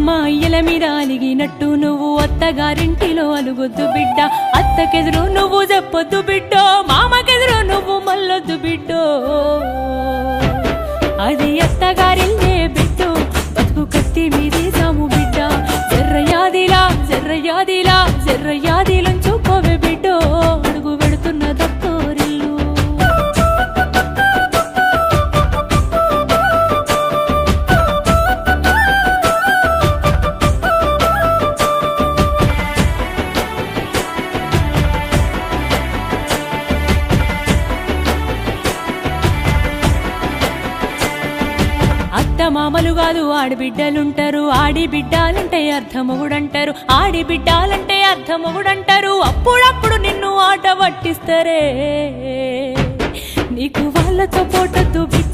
అమ్మ అయ్యల మీద అలిగినట్టు నువ్వు అత్తగారింటిలో అలుగొద్దు బిడ్డ, అత్తకెదురు నువ్వు చెప్పొద్దు బిడ్డో, మామకెదురు నువ్వు మల్లొద్దు బిడ్డో. అది అత్తగారిల్లే బిడ్డో, బతుకు కత్తి మీది సాము బిడ్డ, జర్రయాదిలా జర్రయాదిలా జర్రయాదిలంచుకోవే బిడ్డో, అడుగు పెడుతున్న దత్తోరిల్లు. అత్త మామలు కాదు ఆడిబిడ్డలుంటారు, ఆడి బిడ్డాలంటే అర్థమొగుడంటారు, ఆడి బిడ్డాలంటే అర్థమొగుడంటారు. అప్పుడప్పుడు నిన్ను ఆట పట్టిస్తారే, నీకు వాళ్ళతో పోటొద్దు బిడ్డ,